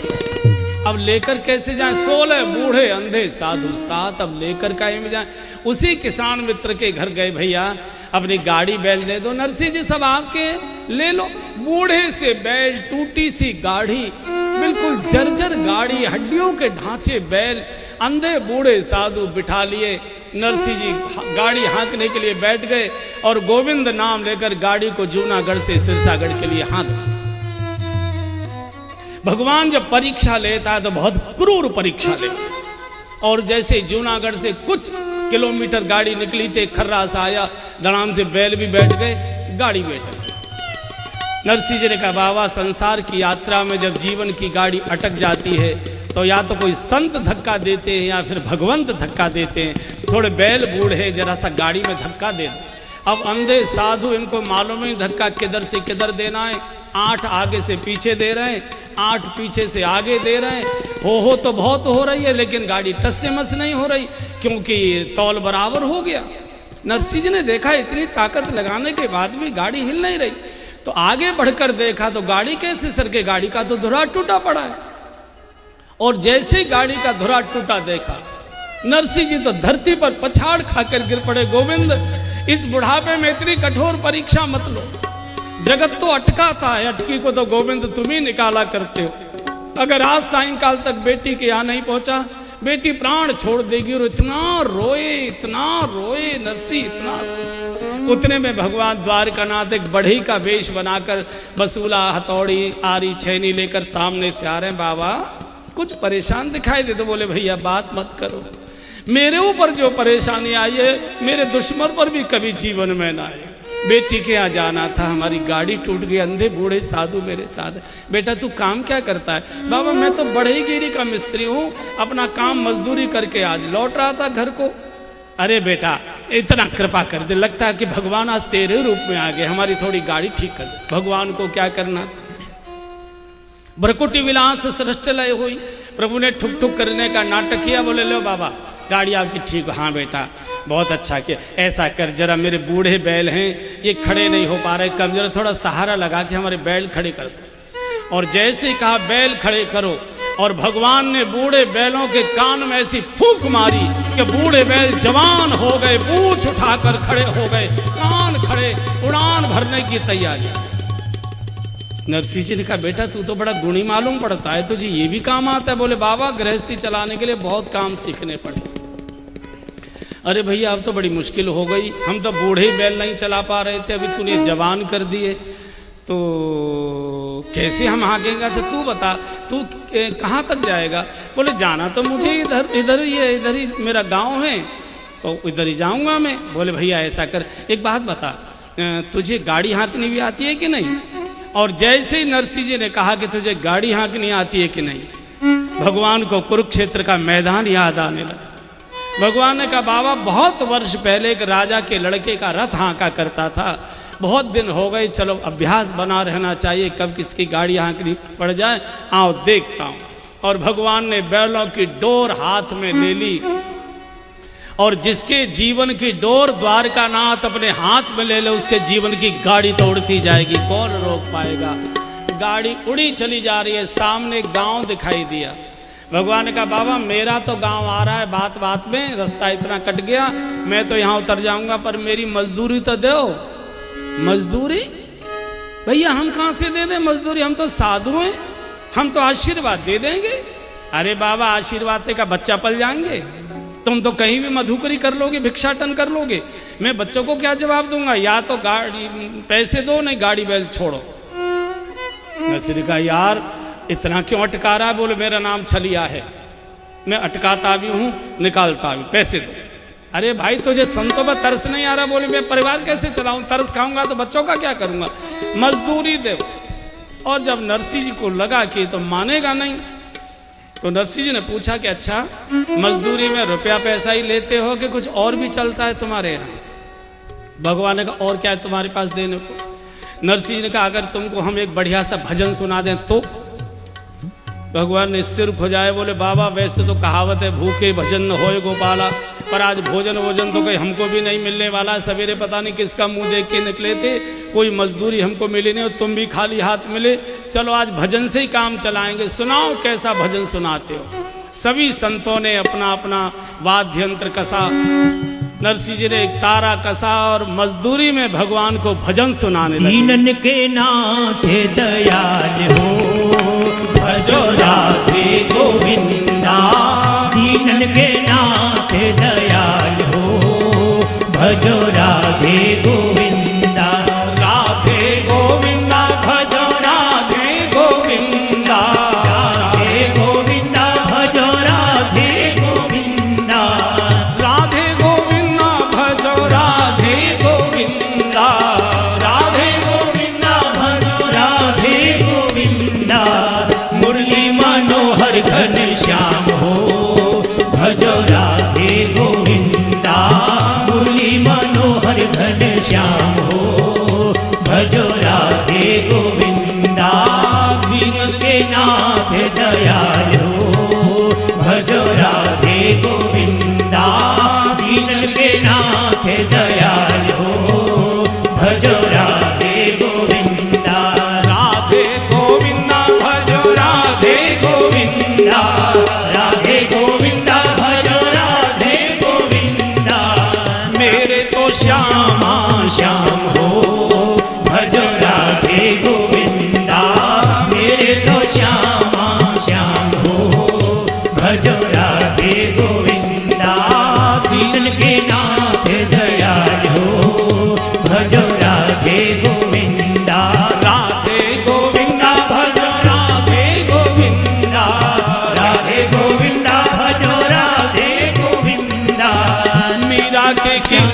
अब लेकर कैसे जाएं? 16 बूढ़े अंधे साधु साथ, अब लेकर काहे में जाएं? उसी किसान मित्र के घर गए, भैया अपनी गाड़ी बैल दे दो। नरसिंह जी सब आपके, ले लो। बूढ़े से बैल, टूटी सी गाड़ी, बिल्कुल जर्जर गाड़ी, हड्डियों के ढांचे बैल, अंधे बूढ़े साधु बिठा लिए। नरसिंह जी गाड़ी हाँकने के लिए बैठ गए और गोविंद नाम लेकर गाड़ी को जूनागढ़ से सिरसागढ़ के लिए हाँक दिया। भगवान जब परीक्षा लेता है तो बहुत क्रूर परीक्षा लेता है। और जैसे जूनागढ़ से कुछ किलोमीटर गाड़ी निकली थी, खर्रा सा आया, धड़ाम से बैल भी बैठ गए, गाड़ी बैठ गई। नरसिंह जी ने कहा बाबा संसार की यात्रा में जब जीवन की गाड़ी अटक जाती है तो या तो कोई संत धक्का देते हैं या फिर भगवंत धक्का देते हैं। थोड़े बैल बूढ़े, जरा सा गाड़ी में धक्का दे दो। अब अंधे साधु, इनको मालूम ही धक्का किधर से किधर देना है। 8 आगे से पीछे दे रहे हैं, 8 पीछे से आगे दे रहे हैं। हो तो बहुत हो रही है, लेकिन गाड़ी टस से मस नहीं हो रही, क्योंकि तौल बराबर हो गया। नरसिंह जी ने देखा इतनी ताकत लगाने के बाद भी गाड़ी हिल नहीं रही, तो आगे बढ़कर देखा तो गाड़ी कैसे सरके, गाड़ी का तो धुरा टूटा पड़ा है। और जैसे ही गाड़ी का धुरा टूटा देखा, नरसिंह जी तो धरती पर पछाड़ खाकर गिर पड़े। गोविंद, इस बुढ़ापे में इतनी कठोर परीक्षा मत लो। जगत तो अटका था, अटकी को तो गोविंद तुम ही निकाला करते हो। अगर आज सायंकाल तक बेटी के यहाँ नहीं पहुंचा, बेटी प्राण छोड़ देगी। और इतना रोए नरसिंह, इतना रोए। उतने में भगवान द्वारकानाथ एक बढ़ई का वेश बनाकर बसूला, हथौड़ी, आरी, छैनी लेकर सामने से आ रहे हैं। बाबा कुछ परेशान दिखाई दे तो बोले भैया बात मत करो, मेरे ऊपर जो परेशानी आई है मेरे दुश्मन पर भी कभी जीवन में ना आए। बेटी के यहाँ जाना था, हमारी गाड़ी टूट गई, अंधे बूढ़े साधु मेरे साथ है। बेटा तू काम क्या करता है? बाबा मैं तो बढ़ईगिरी का मिस्त्री हूँ, अपना काम मजदूरी करके आज लौट रहा था घर को। अरे बेटा इतना कृपा कर दे, लगता है कि भगवान आज तेरे रूप में आ गए, हमारी थोड़ी गाड़ी ठीक कर दे। भगवान को क्या करना था? भ्रकुटी विलास सृष्टि लय हुई, प्रभु ने ठुक ठुक करने का नाटक किया। बोले लो बाबा गाड़ी आपकी ठीक हो। हाँ बेटा बहुत अच्छा किया, ऐसा कर जरा मेरे बूढ़े बैल हैं ये खड़े नहीं हो पा रहे, कम जरा थोड़ा सहारा लगा के हमारे बैल खड़े कर दो। और जैसे ही कहा बैल खड़े करो, और भगवान ने बूढ़े बैलों के कान में ऐसी फूंक मारी कि बूढ़े बैल जवान हो गए, पूंछ उठाकर खड़े हो गए, कान खड़े, उड़ान भरने की तैयारी। नरसिंह जी ने कहा बेटा तू तो बड़ा गुणी मालूम पड़ता है, तुझे ये भी काम आता है? बोले बाबा गृहस्थी चलाने के लिए बहुत काम सीखने पड़े। अरे भैया अब तो बड़ी मुश्किल हो गई, हम तो बूढ़े ही बैल नहीं चला पा रहे थे, अभी तूने जवान कर दिए तो कैसे हम हाँकेंगे? अच्छा तू बता तू कहाँ तक जाएगा? बोले जाना तो मुझे इधर ही है, इधर ही मेरा गांव है तो इधर ही जाऊंगा मैं। बोले भैया ऐसा कर, एक बात बता तुझे गाड़ी हाँकनी भी आती है कि नहीं? और जैसे ही नरसिंह जी ने कहा कि तुझे गाड़ी हाँकनी आती है कि नहीं, भगवान को कुरुक्षेत्र का मैदान याद आने लगा। भगवान ने कहा बाबा बहुत वर्ष पहले एक राजा के लड़के का रथ हाँका करता था, बहुत दिन हो गए, चलो अभ्यास बना रहना चाहिए, कब किसकी गाड़ी हाँकनी पड़ जाए, आओ देखता हूँ। और भगवान ने बैलों की डोर हाथ में ले ली, और जिसके जीवन की डोर द्वारकानाथ अपने हाथ में ले ले उसके जीवन की गाड़ी तो उड़ती जाएगी, कौन रोक पाएगा? गाड़ी उड़ी चली जा रही है, सामने गांव दिखाई दिया। भगवान ने कहा बाबा मेरा तो गांव आ रहा है, बात बात में रास्ता इतना कट गया, मैं तो यहाँ उतर जाऊंगा, पर मेरी मजदूरी तो दो। मजदूरी? भैया हम कहाँ से दे दें मजदूरी, हम तो साधु हैं, हम तो आशीर्वाद दे देंगे। अरे बाबा आशीर्वाद से का बच्चा पल जाएंगे? तुम तो कहीं भी मधुकरी कर लोगे, भिक्षाटन कर लोगे, मैं बच्चों को क्या जवाब दूंगा? या तो गाड़ी पैसे दो, नहीं गाड़ी बैल छोड़ो। नरसिंह कहा यार इतना क्यों अटका रहा है? बोले मेरा नाम छलिया है, मैं अटकाता भी हूँ निकालता भी, पैसे दो। अरे भाई तुझे संतों पर तरस नहीं आ रहा? बोले मैं परिवार कैसे चलाऊं, तरस खाऊंगा तो बच्चों का क्या करूंगा, मजदूरी दो। और जब नरसिंह जी को लगा कि तो मानेगा नहीं, तो नरसिंह जी ने पूछा कि अच्छा मजदूरी में रुपया पैसा ही लेते हो कि कुछ और भी चलता है तुम्हारे यहाँ? भगवान ने कहा और क्या है तुम्हारे पास देने को? नरसिंह जी ने कहा अगर तुमको हम एक बढ़िया सा भजन सुना दें तो? भगवान ने सिर खुजाए, बोले बाबा वैसे तो कहावत है भूखे भजन न होए गोपाला, पर आज भोजन वोजन तो कोई हमको भी नहीं मिलने वाला है। सवेरे पता नहीं किसका मुंह देख के निकले थे, कोई मजदूरी हमको मिली नहीं और तुम भी खाली हाथ मिले, चलो आज भजन से ही काम चलाएंगे, सुनाओ कैसा भजन सुनाते हो। सभी संतों ने अपना अपना वाद्य यंत्र कसा, नरसिंह जी ने एक तारा कसा और मजदूरी में भगवान को भजन सुनाने लगे। दीनन के नाथ दयाल हो भजो राधे गोविंदा, दीनन के नाथ दयाल हो भजो राधे गोविंदा, राधे गोविंदा भजो राधे गोविंदा, राधे गोविंदा भजो राधे गोविंदा, राधे गोविंदा भजो राधे गोविंदा, राधे गोविंदा भजो राधे गोविंदा, मुरली मनोहर घन श्याम हो भजो राधे गोविंदा, मुरली मनोहर घन श्याम।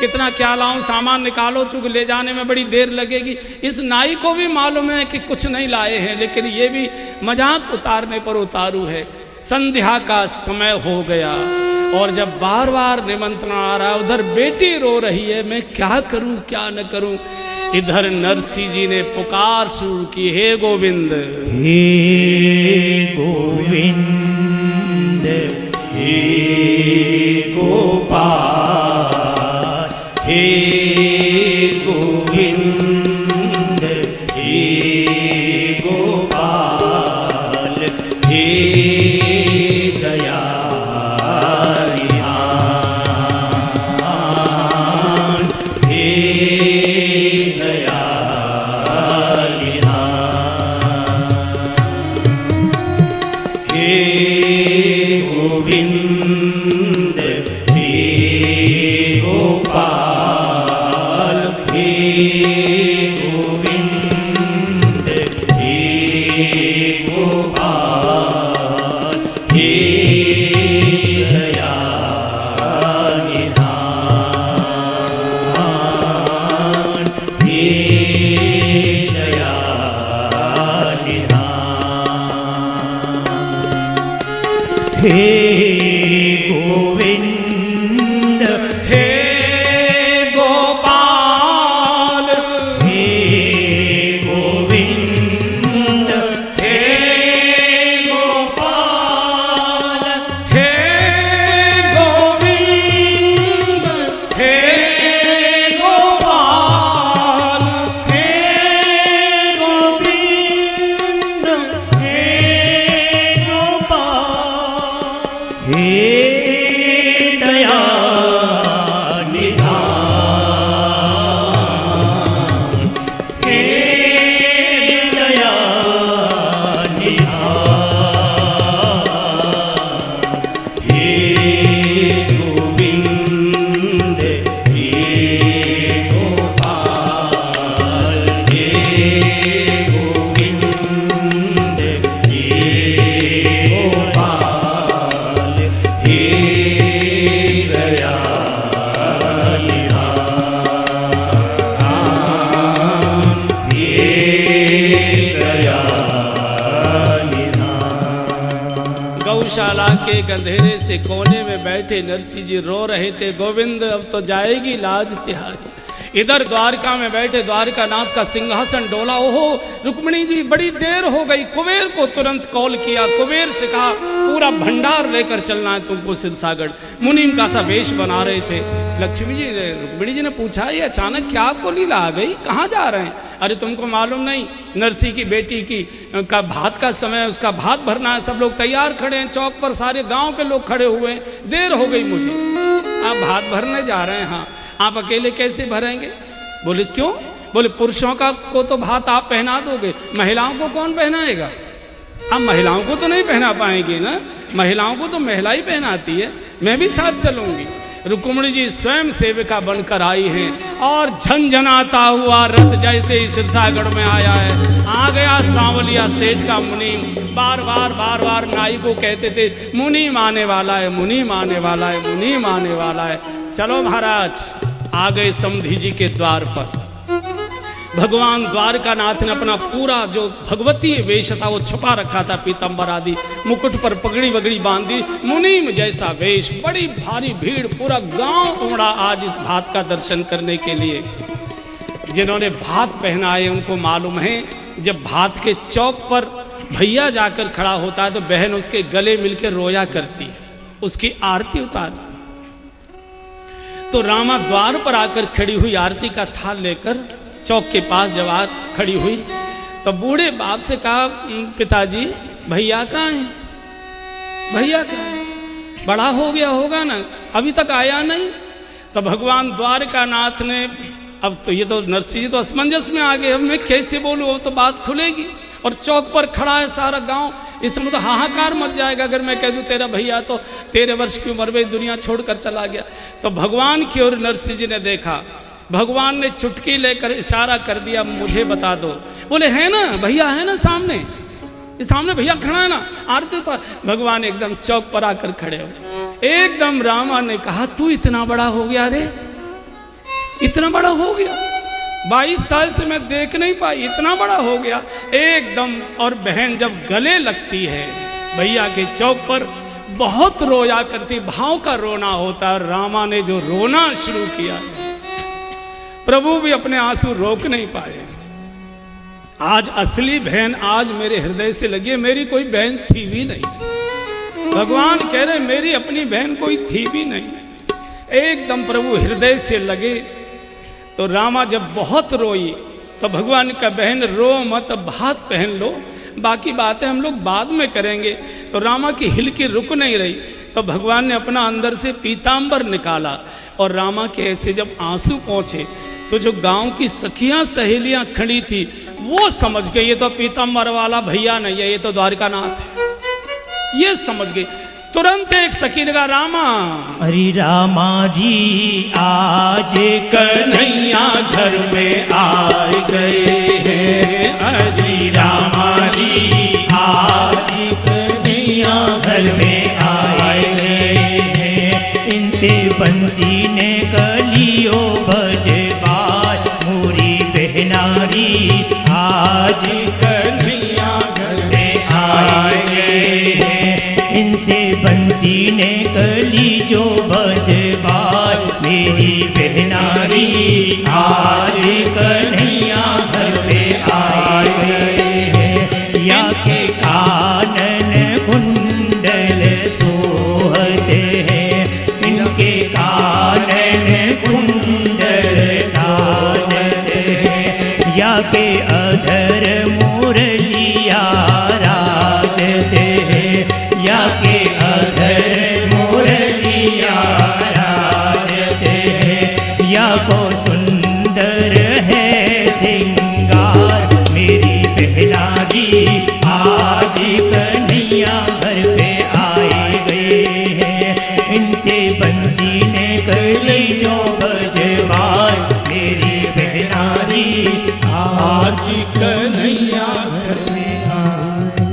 कितना क्या लाऊं, सामान निकालो, चूंकि ले जाने में बड़ी देर लगेगी। इस नाई को भी मालूम है कि कुछ नहीं लाए हैं, लेकिन ये भी मजाक उतारने पर उतारू है। संध्या का समय हो गया और जब बार बार निमंत्रण आ रहा है, उधर बेटी रो रही है, मैं क्या करूं क्या न करूं। इधर नरसिंह जी ने पुकार शुरू की, हे गोविंद, हे गोविंद, हे गोपाल, हे गोविंद, हे गोपाल, हे दयालिहान, हे गोविंद, हे गोपाल, हे गोविंद, हे गोपाल, हे दयानिधान, हे दयानिधान। हे गोविंद, हे गोपाल, हे गोविंद, हे गोपाल, हे गोविंद, हे गोपाल, हे गोविंद, हे गोपाल, हे दयानिधान, हे दयानिधान। हे गोविंद, हे गोपाल, हे गोविंद, हे गोपाल, हे दयानिधान, हे दयानिधान। गौशाला के एक अंधेरे से कोने में बैठे नरसिंह जी रो रहे थे, गोविंद अब तो जाएगी लाज तिहारी। इधर द्वारका में बैठे द्वारकानाथ का सिंहासन डोला। ओहो रुक्मिणी जी, बड़ी देर हो गई। कुबेर को तुरंत कॉल किया, कुबेर से कहा पूरा भंडार लेकर चलना है तुमको सिरसागढ़। मुनीम का सा वेश बना रहे थे। लक्ष्मी जी ने, रुक्मिणी जी ने पूछा, ये अचानक क्या आपको लीला आ गई, कहाँ जा रहे हैं? अरे तुमको मालूम नहीं, नरसिंह की बेटी की का भात का समय है, उसका भात भरना है, सब लोग तैयार खड़े हैं चौक पर, सारे गांव के लोग खड़े हुए हैं, देर हो गई मुझे। आप भात भरने जा रहे हैं? हाँ। आप अकेले कैसे भरेंगे? बोले क्यों? बोले पुरुषों का को तो भात आप पहना दोगे, महिलाओं को कौन पहनाएगा? आप महिलाओं को तो नहीं पहना पाएंगे ना, महिलाओं को तो महिला ही पहनाती है, मैं भी साथ चलूंगी। रुक्मिणी जी स्वयं सेविका बनकर आई हैं और झनझनाता हुआ रथ जैसे ही सिरसागढ़ में आया है, आ गया सांवलिया सेठ का मुनीम। बार बार नाई को कहते थे, मुनीम आने वाला है, मुनीम आने वाला है, मुनीम आने वाला है। चलो महाराज, आ गए समधी जी के द्वार पर। भगवान द्वारकानाथ ने अपना पूरा जो भगवती वेश था वो छुपा रखा था, पीतंबर आदि, मुकुट पर पगड़ी वगड़ी बांधी, मुनीम जैसा वेश। बड़ी भारी भीड़, पूरा गांव उमड़ा आज इस भात का दर्शन करने के लिए। जिन्होंने भात पहनाए उनको मालूम है, जब भात के चौक पर भैया जाकर खड़ा होता है तो बहन उसके गले मिलकर रोया करती है, उसकी आरती उतारती। तो रामा द्वार पर आकर खड़ी हुई आरती का थाल लेकर चौक के पास जब आ खड़ी हुई तो बूढ़े बाप से कहा, पिताजी भैया कहाँ हैं? भैया कहाँ हैं? बड़ा हो गया होगा ना, अभी तक आया नहीं। तो भगवान द्वारकानाथ ने, अब तो ये तो नरसिंह जी तो असमंजस में आ गए, अब मैं कैसे बोलूँ, अब तो बात खुलेगी। और चौक पर खड़ा है सारा गांव, इसमें तो हाहाकार मच जाएगा अगर मैं कह दूं तेरा भैया तो 13 वर्ष की उम्र में दुनिया छोड़कर चला गया। तो भगवान की ओर नरसिंह जी ने देखा, भगवान ने चुटकी लेकर इशारा कर दिया, मुझे बता दो। बोले है ना भैया, है ना सामने, इस सामने भैया खड़ा है ना, आरती तो। भगवान एकदम चौक पर आकर खड़े हो। एकदम रामा ने कहा, तू इतना बड़ा हो गया रे, इतना बड़ा हो गया, 22 साल से मैं देख नहीं पाई, इतना बड़ा हो गया एकदम। और बहन जब गले लगती है भैया के चौक पर, बहुत रोया करती, भाव का रोना होता है। रामा ने जो रोना शुरू किया, प्रभु भी अपने आंसू रोक नहीं पाए। आज असली बहन आज मेरे हृदय से लगी है, मेरी कोई बहन थी भी नहीं। भगवान कह रहे मेरी अपनी बहन कोई थी भी नहीं। एकदम प्रभु हृदय से लगे। तो रामा जब बहुत रोई तो भगवान का बहन रो मत, भात पहन लो, बाकी बातें हम लोग बाद में करेंगे। तो रामा की हिलकी रुक नहीं रही। तो भगवान ने अपना अंदर से पीताम्बर निकाला और रामा के ऐसे जब आंसू पहुँचे तो जो गांव की सखियां सहेलियां खड़ी थी वो समझ गई ये तो पीताम्बर वाला भैया नहीं है, ये तो द्वारिकानाथ है। ये समझ गई। तुरंत एक सखी ने कहा रामा, अरे रामा जी आज कन्हैया घर में आ गए हैं। अरे रामा जी आज कन्हैया घर में आए हैं। इनते बंसी ने कलियो बजबार, मोरी बहनारी आज कन्हैया घर में आए हैं। इनसे बंसी ने कली जो बजबार, मेरी बहनारी आज कन्हैया घर में आए हैं। या के कानन कुंडल सोहते हैं, इनके कानन कुंडल साजते हैं। या के अधर मुरलिया राजते हैं, या के अधर मुरलिया राजते हैं। या को सुंदर है सिंगार, मेरी बहनारी आज कन्हैया घर पे आए गए हैं। इनके बंसी ने कली जो बजवार, मेरी बहनारी आज कन्हैया घर में आए।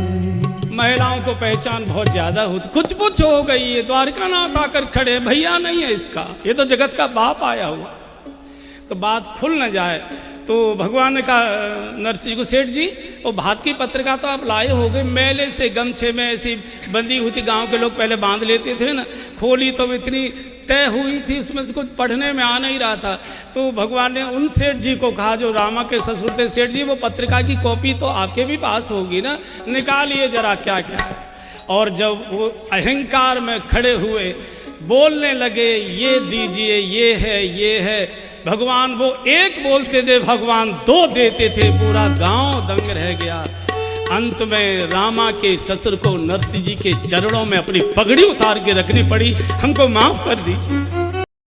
महिलाओं को पहचान बहुत ज्यादा होती, कुछ पुछ हो गई है। द्वारकानाथ आकर खड़े, भैया नहीं है इसका, ये तो जगत का बाप आया हुआ। तो बात खुल न जाए तो भगवान ने कहा नरसिंह को, सेठ जी वो भात की पत्रिका तो आप लाए हो गए, मेले से गमछे में ऐसी बंधी हुई थी, गांव के लोग पहले बांध लेते थे ना, खोली तो इतनी तय हुई थी उसमें से कुछ पढ़ने में आ नहीं रहा था। तो भगवान ने उन सेठ जी को कहा जो रामा के ससुर थे, सेठ जी वो पत्रिका की कॉपी तो आपके भी पास होगी ना, निकालिए जरा क्या क्या है। और जब वो अहंकार में खड़े हुए बोलने लगे, ये दीजिए, ये है, भगवान वो एक बोलते थे, भगवान दो देते थे, पूरा गांव दंग रह गया। अंत में रामा के ससुर को नरसिंह जी के चरणों में अपनी पगड़ी उतार के रखनी पड़ी, हमको माफ कर दीजिए।